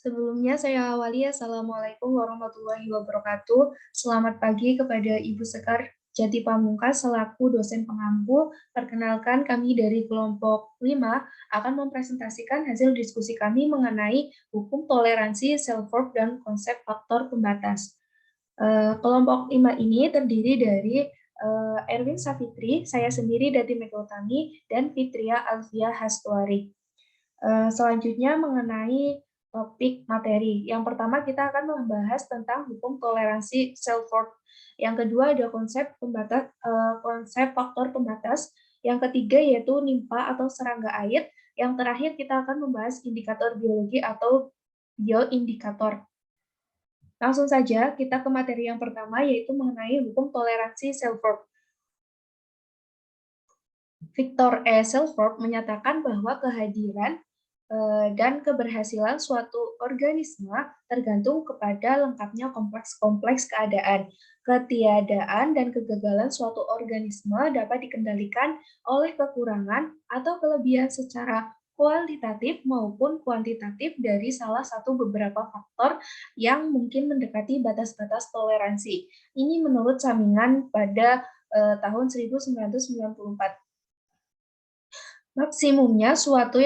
Sebelumnya saya awali, Assalamualaikum warahmatullahi wabarakatuh. Selamat pagi kepada Ibu Sekar Jati Pamungkas selaku dosen pengampu. Perkenalkan kami dari kelompok 5 akan mempresentasikan hasil diskusi kami mengenai hukum toleransi, self-worth, dan konsep faktor pembatas. Kelompok 5 ini terdiri dari Erwin Safitri, saya sendiri Dati Megawutami, dan Fitria Alfia Hastuari. Selanjutnya mengenai topik materi. Yang pertama kita akan membahas tentang hukum toleransi self-worth. Yang kedua ada konsep faktor pembatas. Yang ketiga yaitu nimpa atau serangga air. Yang terakhir kita akan membahas indikator biologi atau bioindikator. Langsung saja kita ke materi yang pertama yaitu mengenai hukum toleransi self-worth. Victor E. Selford menyatakan bahwa kehadiran dan keberhasilan suatu organisme tergantung kepada lengkapnya kompleks-kompleks keadaan. Ketiadaan dan kegagalan suatu organisme dapat dikendalikan oleh kekurangan atau kelebihan secara kualitatif maupun kuantitatif dari salah satu beberapa faktor yang mungkin mendekati batas-batas toleransi. Ini menurut Samingan pada tahun 1994. Maksimumnya sesuatu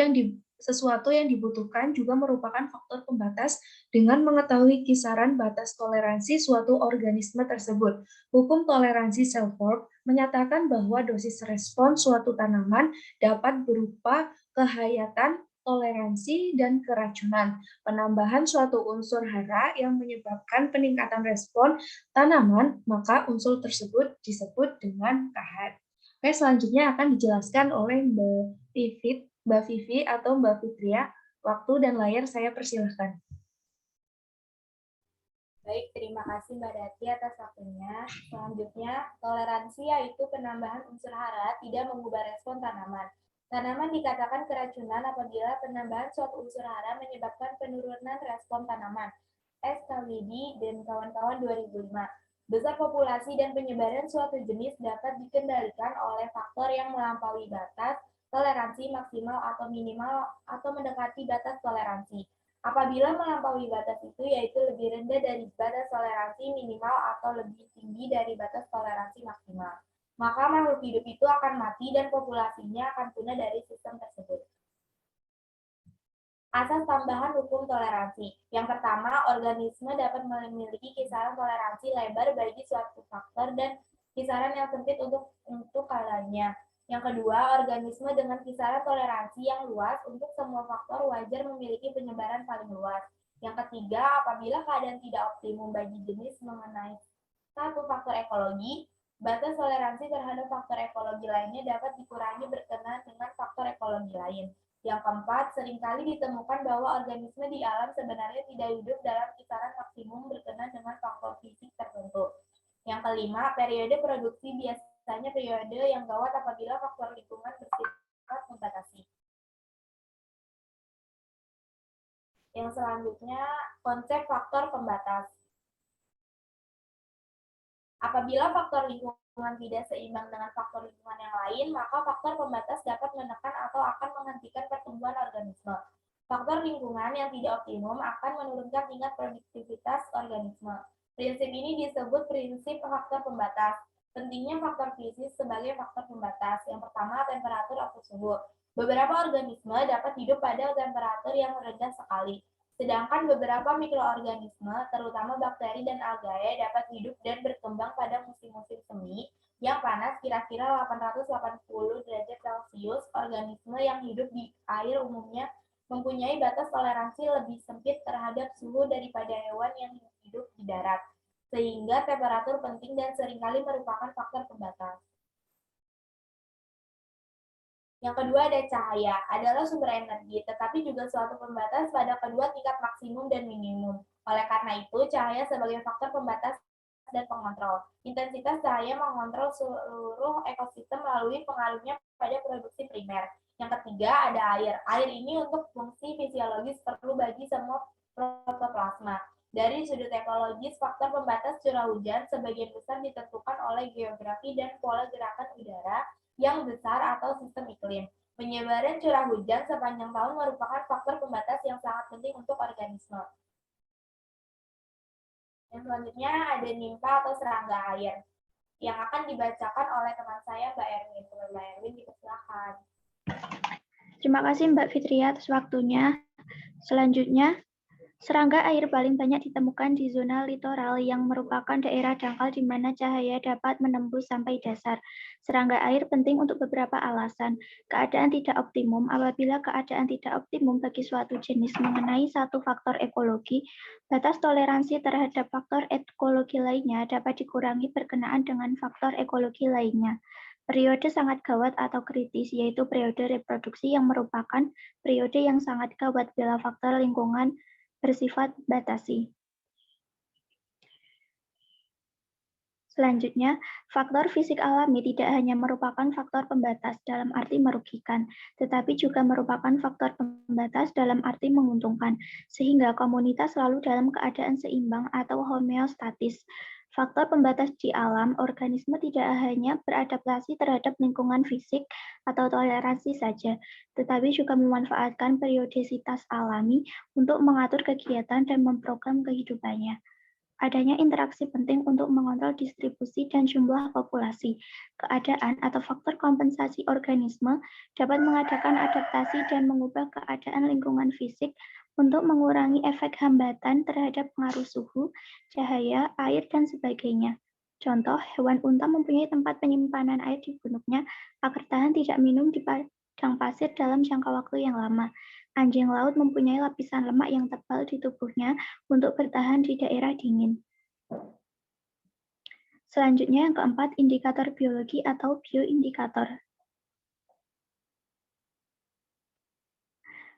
yang dibutuhkan juga merupakan faktor pembatas dengan mengetahui kisaran batas toleransi suatu organisme tersebut. Hukum toleransi Selford menyatakan bahwa dosis respons suatu tanaman dapat berupa kehayatan, toleransi, dan keracunan. Penambahan suatu unsur hara yang menyebabkan peningkatan respon tanaman, maka unsur tersebut disebut dengan kahat. Oke, selanjutnya akan dijelaskan oleh Mbak Vivi atau Mbak Fitria. Waktu dan layar saya persilahkan. Baik, terima kasih Mbak Dati atas waktunya. Selanjutnya, toleransi yaitu penambahan unsur hara tidak mengubah respon tanaman. Tanaman dikatakan keracunan apabila penambahan suatu unsur hara menyebabkan penurunan respon tanaman. S. Kawidi dan kawan-kawan 2005. Besar populasi dan penyebaran suatu jenis dapat dikendalikan oleh faktor yang melampaui batas toleransi maksimal atau minimal atau mendekati batas toleransi. Apabila melampaui batas itu, yaitu lebih rendah dari batas toleransi minimal atau lebih tinggi dari batas toleransi maksimal, maka makhluk hidup itu akan mati dan populasinya akan punah dari sistem tersebut. Asas tambahan hukum toleransi. Yang pertama, organisme dapat memiliki kisaran toleransi lebar bagi suatu faktor dan kisaran yang sempit untuk kalanya. Yang kedua, organisme dengan kisaran toleransi yang luas untuk semua faktor wajar memiliki penyebaran paling luas. Yang ketiga, apabila keadaan tidak optimum bagi jenis mengenai satu faktor ekologi, batas toleransi terhadap faktor ekologi lainnya dapat dikurangi berkenaan dengan faktor ekologi lain. Yang keempat, seringkali ditemukan bahwa organisme di alam sebenarnya tidak hidup dalam kisaran maksimum berkenaan dengan faktor fisik tertentu. Yang kelima, periode produksi biasanya periode yang gawat apabila faktor lingkungan bersifat membatasi. Yang selanjutnya, konsep faktor pembatas. Apabila faktor lingkungan tidak seimbang dengan faktor lingkungan yang lain, maka faktor pembatas dapat menekan atau akan menghentikan pertumbuhan organisme. Faktor lingkungan yang tidak optimum akan menurunkan tingkat produktivitas organisme. Prinsip ini disebut prinsip faktor pembatas. Pentingnya faktor fisik sebagai faktor pembatas. Yang pertama, temperatur atau suhu. Beberapa organisme dapat hidup pada temperatur yang rendah sekali. Sedangkan beberapa mikroorganisme, terutama bakteri dan algae, dapat hidup dan berkembang pada musim-musim semi yang panas kira-kira 880 derajat Celcius. Organisme yang hidup di air umumnya mempunyai batas toleransi lebih sempit terhadap suhu daripada hewan yang hidup di darat, sehingga temperatur penting dan seringkali merupakan faktor pembatas. Yang kedua ada cahaya, adalah sumber energi, tetapi juga suatu pembatas pada kedua tingkat maksimum dan minimum. Oleh karena itu, cahaya sebagai faktor pembatas dan pengontrol. Intensitas cahaya mengontrol seluruh ekosistem melalui pengaruhnya pada produksi primer. Yang ketiga ada air. Air ini untuk fungsi fisiologis perlu bagi semua protoplasma. Dari sudut ekologis, faktor pembatas curah hujan sebagian besar ditentukan oleh geografi dan pola gerakan udara yang besar atau sistem iklim. Penyebaran curah hujan sepanjang tahun merupakan faktor pembatas yang sangat penting untuk organisme. Yang selanjutnya ada nimfa atau serangga air yang akan dibacakan oleh teman saya, Mbak Erwin. Mbak Erwin, dipersilakan. Terima kasih Mbak Fitria atas waktunya. Selanjutnya, serangga air paling banyak ditemukan di zona litoral yang merupakan daerah dangkal di mana cahaya dapat menembus sampai dasar. Serangga air penting untuk beberapa alasan. Keadaan tidak optimum. Apabila keadaan tidak optimum bagi suatu jenis mengenai satu faktor ekologi, batas toleransi terhadap faktor ekologi lainnya dapat dikurangi berkenaan dengan faktor ekologi lainnya. Periode sangat gawat atau kritis, yaitu periode reproduksi yang merupakan periode yang sangat gawat bila faktor lingkungan bersifat batasi. Selanjutnya, faktor fisik alami tidak hanya merupakan faktor pembatas dalam arti merugikan, tetapi juga merupakan faktor pembatas dalam arti menguntungkan, sehingga komunitas selalu dalam keadaan seimbang atau homeostatis. Faktor pembatas di alam, organisme tidak hanya beradaptasi terhadap lingkungan fisik atau toleransi saja, tetapi juga memanfaatkan periodisitas alami untuk mengatur kegiatan dan memprogram kehidupannya. Adanya interaksi penting untuk mengontrol distribusi dan jumlah populasi. Keadaan atau faktor kompensasi organisme dapat mengadakan adaptasi dan mengubah keadaan lingkungan fisik untuk mengurangi efek hambatan terhadap pengaruh suhu, cahaya, air, dan sebagainya. Contoh, hewan unta mempunyai tempat penyimpanan air di gunungnya agar tahan tidak minum di padang pasir dalam jangka waktu yang lama. Anjing laut mempunyai lapisan lemak yang tebal di tubuhnya untuk bertahan di daerah dingin. Selanjutnya yang keempat, indikator biologi atau bioindikator.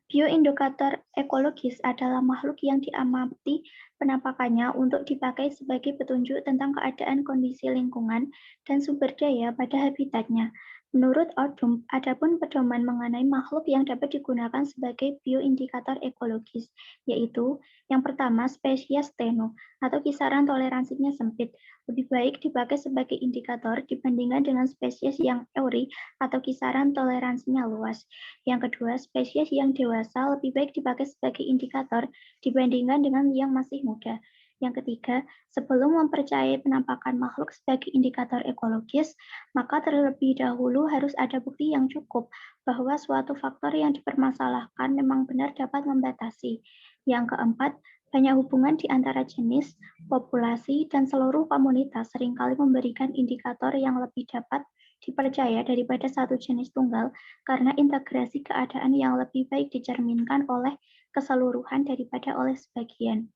Bioindikator ekologis adalah makhluk yang diamati penampakannya untuk dipakai sebagai petunjuk tentang keadaan kondisi lingkungan dan sumber daya pada habitatnya. Menurut Odum, adapun pedoman mengenai makhluk yang dapat digunakan sebagai bioindikator ekologis, yaitu yang pertama spesies Teno atau kisaran toleransinya sempit, lebih baik dipakai sebagai indikator dibandingkan dengan spesies yang euri atau kisaran toleransinya luas. Yang kedua, spesies yang dewasa lebih baik dipakai sebagai indikator dibandingkan dengan yang masih muda. Yang ketiga, sebelum mempercayai penampakan makhluk sebagai indikator ekologis, maka terlebih dahulu harus ada bukti yang cukup bahwa suatu faktor yang dipermasalahkan memang benar dapat membatasi. Yang keempat, banyak hubungan di antara jenis, populasi, dan seluruh komunitas seringkali memberikan indikator yang lebih dapat dipercaya daripada satu jenis tunggal karena integrasi keadaan yang lebih baik dicerminkan oleh keseluruhan daripada oleh sebagian.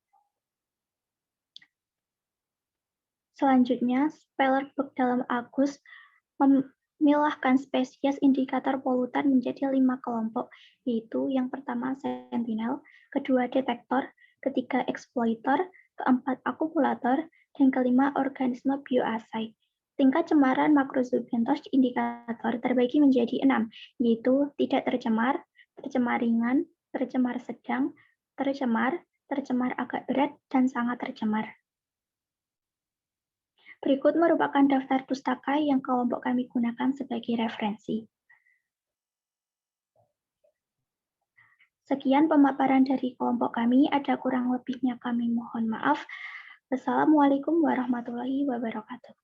Selanjutnya, Spellerberg dalam Agus memilahkan spesies indikator polutan menjadi 5 kelompok, yaitu yang pertama sentinel, kedua detektor, ketiga eksploitor, keempat akumulator, dan kelima organisme bioasai. Tingkat cemaran makrozobentos indikator terbagi menjadi 6, yaitu tidak tercemar, tercemar ringan, tercemar sedang, tercemar agak berat, dan sangat tercemar. Berikut merupakan daftar pustaka yang kelompok kami gunakan sebagai referensi. Sekian pemaparan dari kelompok kami, ada kurang lebihnya kami mohon maaf. Wassalamualaikum warahmatullahi wabarakatuh.